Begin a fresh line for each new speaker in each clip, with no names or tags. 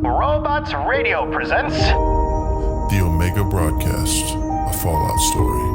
Robots Radio presents
The Omega Broadcast, a Fallout story.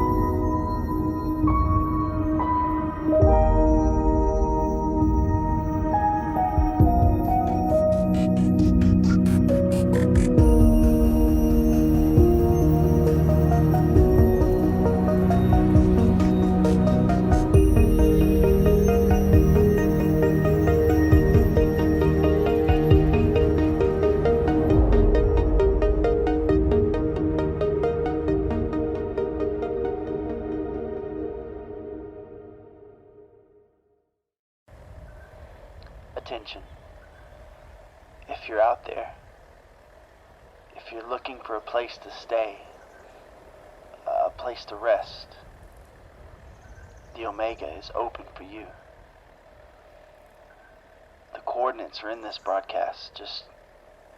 Attention. If you're out there, if you're looking for a place to stay, a place to rest, the Omega is open for you. The coordinates are in this broadcast. Just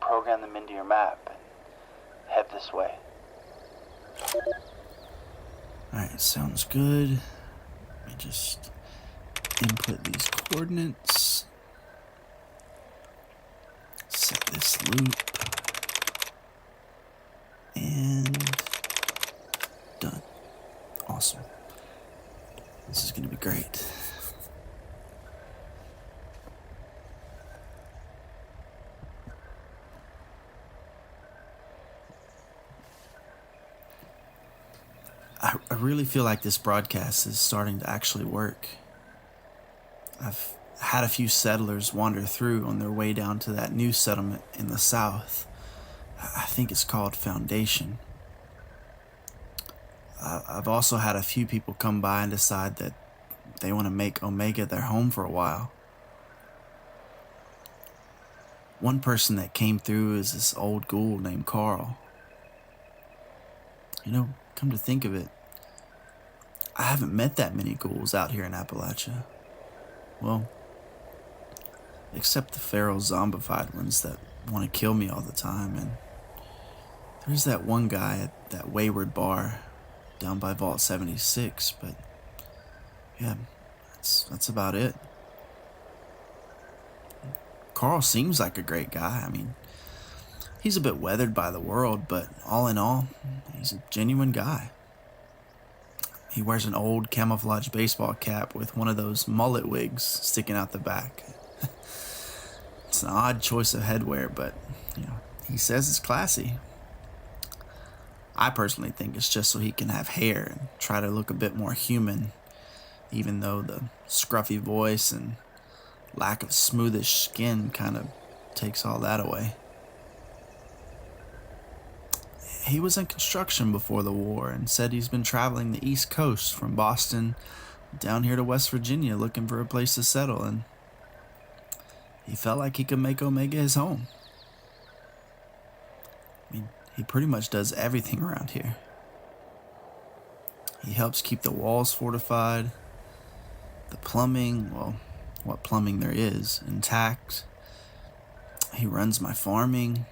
program them into your map and head this way. Alright, sounds good. Let me just input these coordinates. Set this loop. And done. Awesome. This is going to be great. I really feel like this broadcast is starting to actually work. I've had a few settlers wander through on their way down to that new settlement in the south. I think it's called Foundation. I've also had a few people come by and decide that they want to make Omega their home for a while. One person that came through is this old ghoul named Carl. You know, come to think of it, I haven't met that many ghouls out here in Appalachia. Well, except the feral zombified ones that want to kill me all the time. And there's that one guy at that wayward bar down by Vault 76, but yeah, that's about it. Carl seems like a great guy. I mean, he's a bit weathered by the world, but all in all, he's a genuine guy. He wears an old camouflage baseball cap with one of those mullet wigs sticking out the back. It's an odd choice of headwear, but, you know, he says it's classy. I personally think it's just so he can have hair and try to look a bit more human, even though the scruffy voice and lack of smoothish skin kind of takes all that away. He was in construction before the war and said he's been traveling the East Coast from Boston down here to West Virginia looking for a place to settle, and he felt like he could make Omega his home. I mean, he pretty much does everything around here. He helps keep the walls fortified, the plumbing, well, what plumbing there is, intact. He runs my farming.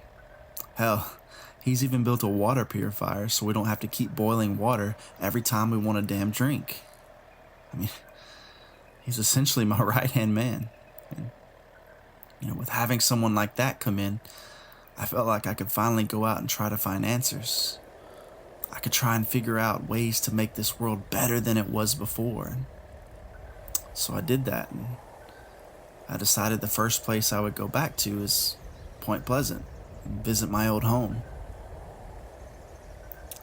Hell, he's even built a water purifier so we don't have to keep boiling water every time we want a damn drink. I mean, he's essentially my right-hand man. And, you know, with having someone like that come in, I felt like I could finally go out and try to find answers. I could try and figure out ways to make this world better than it was before. So I did that, and I decided the first place I would go back to is Point Pleasant and visit my old home.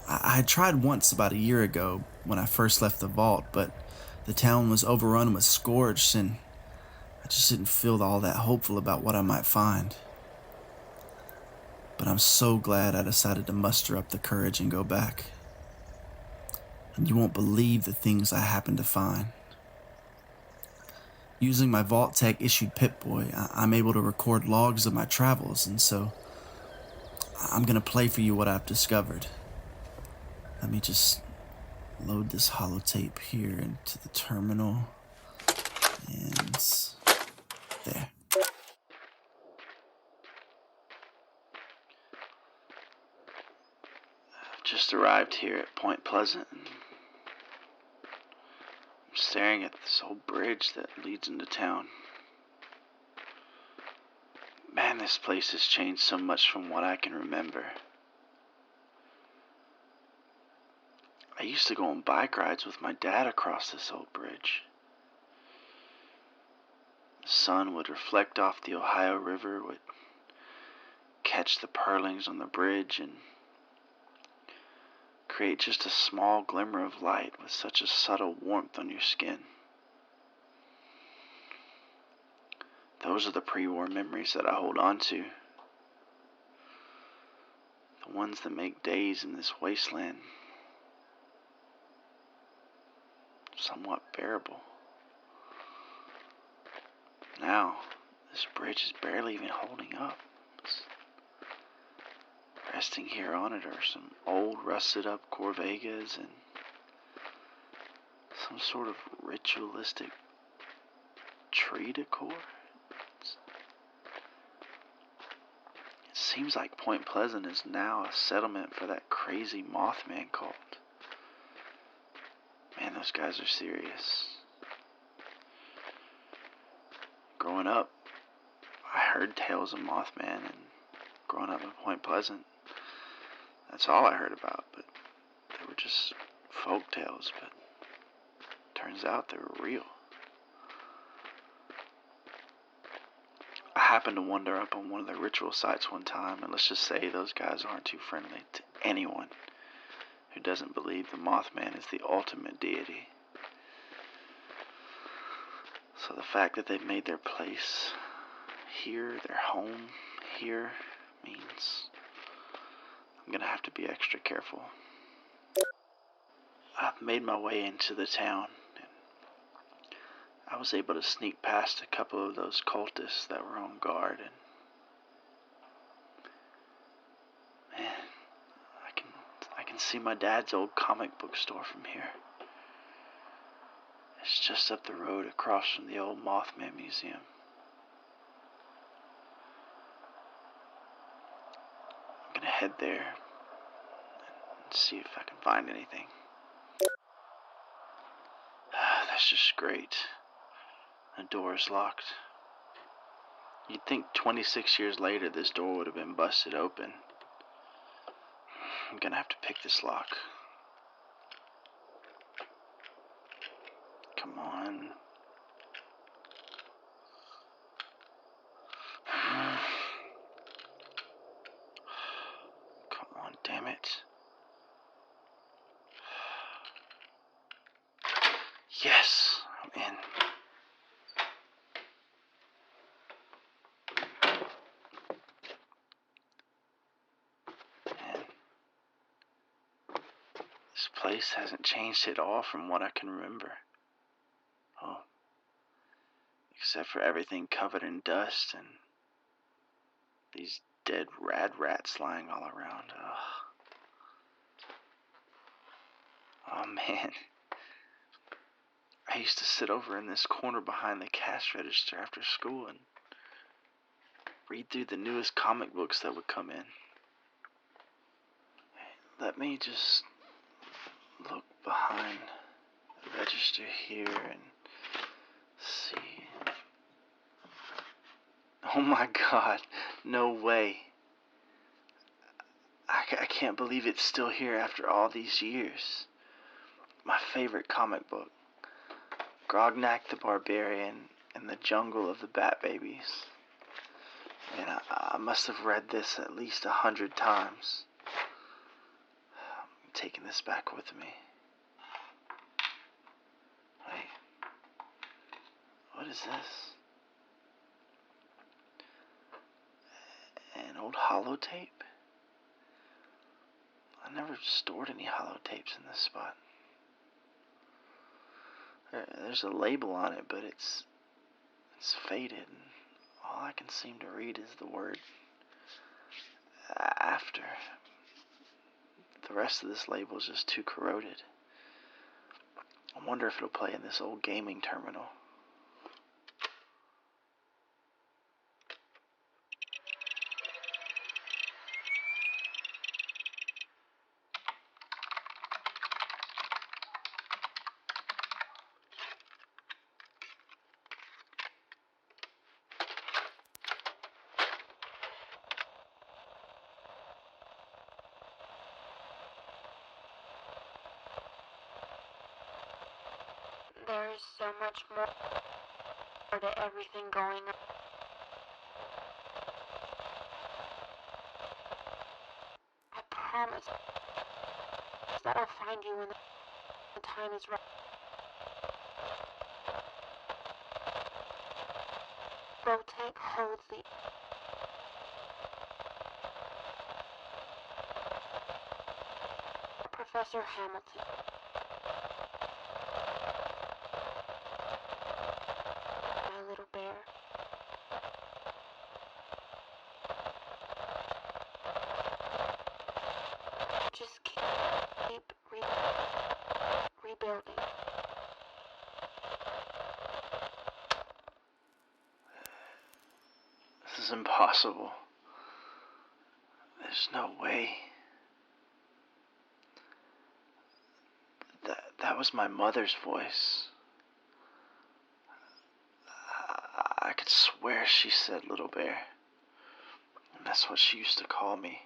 I had tried once about a year ago when I first left the vault, but the town was overrun with scourge, and I just didn't feel all that hopeful about what I might find. But I'm so glad I decided to muster up the courage and go back. And you won't believe the things I happened to find. Using my Vault Tech issued Pip-Boy, I'm able to record logs of my travels, and so I'm gonna play for you what I've discovered. Let me just load this holotape here into the terminal, and there. I've just arrived here at Point Pleasant. I'm staring at this old bridge that leads into town. Man, This place has changed so much from what I can remember. I used to go on bike rides with my dad across this old bridge. The sun would reflect off the Ohio River, would catch the purlings on the bridge, and create just a small glimmer of light with such a subtle warmth on your skin. Those are the pre-war memories that I hold on to. The ones that make days in this wasteland somewhat bearable. Now, this bridge is barely even holding up. Resting here on it are some old rusted up Corvegas and some sort of ritualistic tree decor. It seems like Point Pleasant is now a settlement for that crazy Mothman cult. Man, those guys are serious. Growing up, I heard tales of Mothman, and growing up in Point Pleasant, that's all I heard about, but they were just folk tales, but turns out they were real. I happened to wander up on one of the ritual sites one time, and let's just say those guys aren't too friendly to anyone who doesn't believe the Mothman is the ultimate deity. So the fact that they've made their place here, their home here, means I'm gonna have to be extra careful. I've made my way into the town, and I was able to sneak past a couple of those cultists that were on guard, and man, I can see my dad's old comic book store from here. It's just up the road across from the old Mothman Museum. I'm gonna head there and see if I can find anything. That's just great. The door is locked. You'd think 26 years later this door would have been busted open. I'm gonna have to pick this lock. Come on. Come on, damn it. Yes, I'm in. Man, this place hasn't changed at all from what I can remember. Oh, except for everything covered in dust and these dead rats lying all around. Oh man. I used to sit over in this corner behind the cash register after school and read through the newest comic books that would come in. Let me just look behind the register here and see. Oh my God, no way. I can't believe it's still here after all these years. My favorite comic book. Grognak the Barbarian and the Jungle of the Bat Babies. And I must have read this at least 100 times. I'm taking this back with me. Wait. What is this? An old holotape? I never stored any holotapes in this spot. There's a label on it, but it's faded, and all I can seem to read is the word after. The rest of this label is just too corroded. I wonder if it'll play in this old gaming terminal.
There is so much more to everything going on. I promise that I'll find you when the time is right. Go take hold, Lee. Professor Hamilton. My little bear. Just keep rebuilding.
This is impossible. There's no way. That was my mother's voice. I could swear she said little bear. And that's what she used to call me.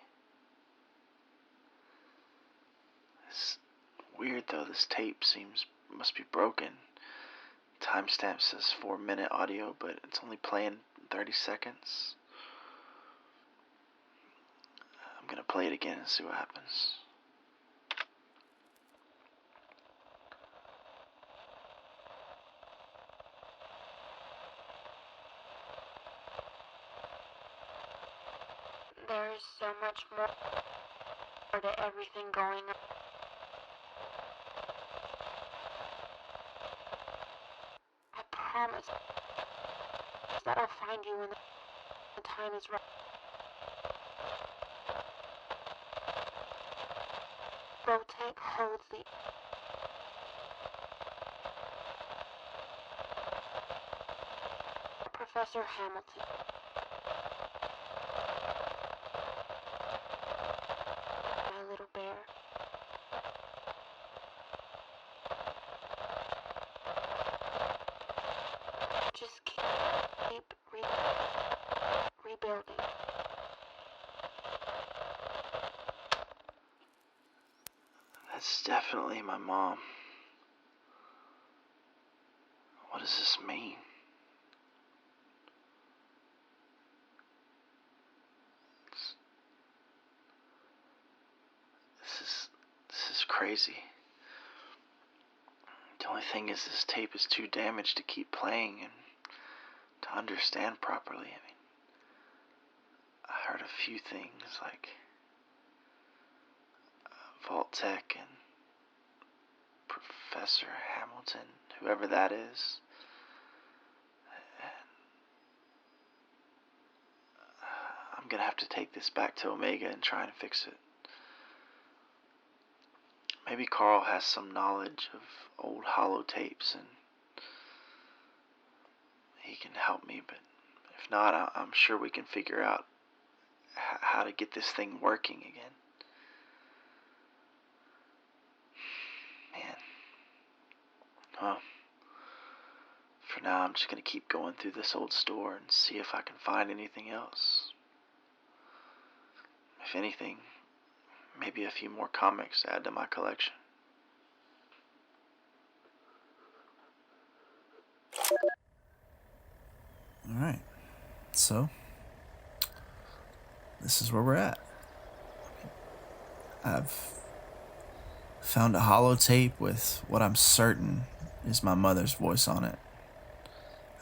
It's weird though, this tape must be broken. Timestamp says 4-minute audio, but it's only playing 30 seconds. I'm gonna play it again and see what happens.
There is so much more to everything going on. I promise that I'll find you when the time is right. Go take hold, Lee. Professor Hamilton. My little bear. Just keep rebuilding.
That's definitely my mom. What does this mean? This is crazy. The only thing is this tape is too damaged to keep playing and to understand properly. I mean, I heard a few things like Vault Tech and Professor Hamilton, whoever that is. And I'm gonna have to take this back to Omega and try and fix it. Maybe Carl has some knowledge of old holotapes and he can help me, but if not, I'm sure we can figure out how to get this thing working again. Man. Well, for now I'm just going to keep going through this old store and see if I can find anything else. If anything, maybe a few more comics to add to my collection. Alright, so this is where we're at. I've found a holotape with what I'm certain is my mother's voice on it.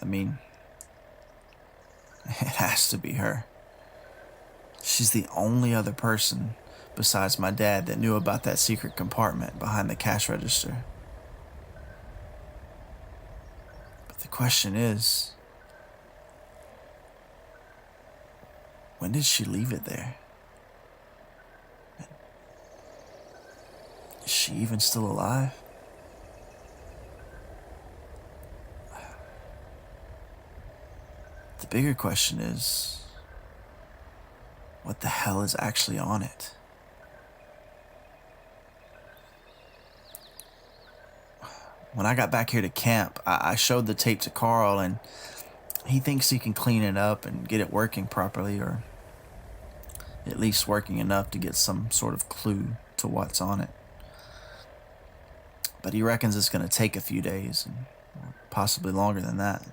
I mean, it has to be her. She's the only other person besides my dad that knew about that secret compartment behind the cash register. But the question is, when did she leave it there? Is she even still alive? The bigger question is, what the hell is actually on it? When I got back here to camp, I showed the tape to Carl, and he thinks he can clean it up and get it working properly, or at least working enough to get some sort of clue to what's on it. but he reckons it's going to take a few days, and possibly longer than that.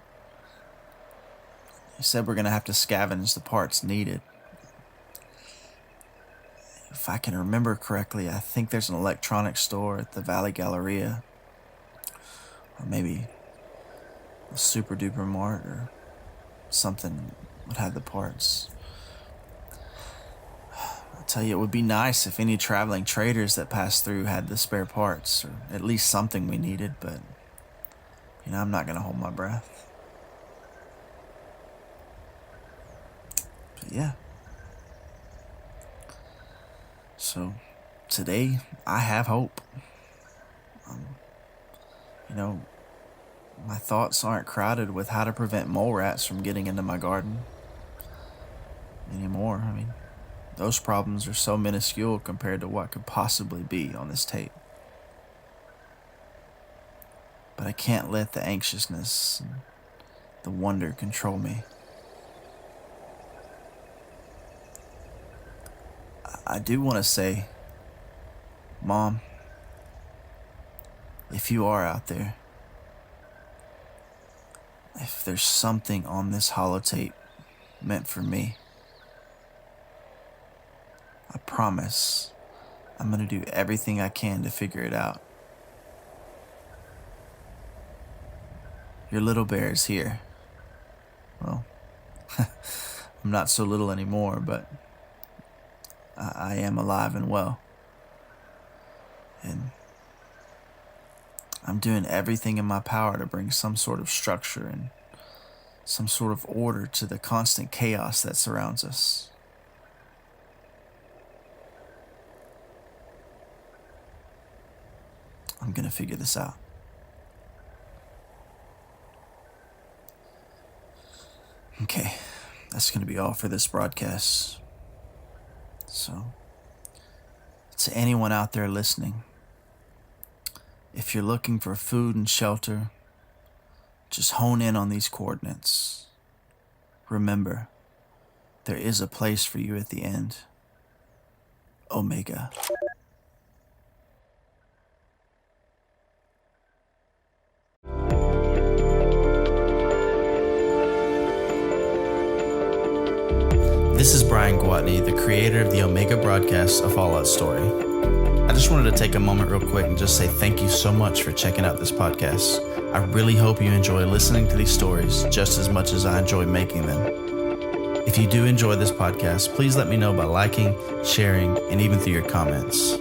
He said we're going to have to scavenge the parts needed. If I can remember correctly, I think there's an electronics store at the Valley Galleria, or maybe a Super Duper Mart or something would have the parts. I'll tell you, it would be nice if any traveling traders that passed through had the spare parts, or at least something we needed, but, I'm not going to hold my breath. But yeah. So, today, I have hope. My thoughts aren't crowded with how to prevent mole rats from getting into my garden anymore. Those problems are so minuscule compared to what could possibly be on this tape. But I can't let the anxiousness and the wonder control me. I do want to say, Mom, if you are out there, if there's something on this holotape meant for me, I promise I'm going to do everything I can to figure it out. Your little bear is here. Well, I'm not so little anymore, but I am alive and well. And I'm doing everything in my power to bring some sort of structure and some sort of order to the constant chaos that surrounds us. I'm gonna figure this out. Okay, that's gonna be all for this broadcast. So, to anyone out there listening, if you're looking for food and shelter, just hone in on these coordinates. Remember, there is a place for you at the end. Omega. This is Bryan Gwatney, the creator of the Omega broadcast, A Fallout Story. I just wanted to take a moment real quick and just say thank you so much for checking out this podcast. I really hope you enjoy listening to these stories just as much as I enjoy making them. If you do enjoy this podcast, please let me know by liking, sharing, and even through your comments.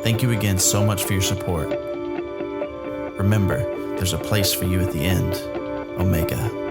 Thank you again so much for your support. Remember, there's a place for you at the end. Omega.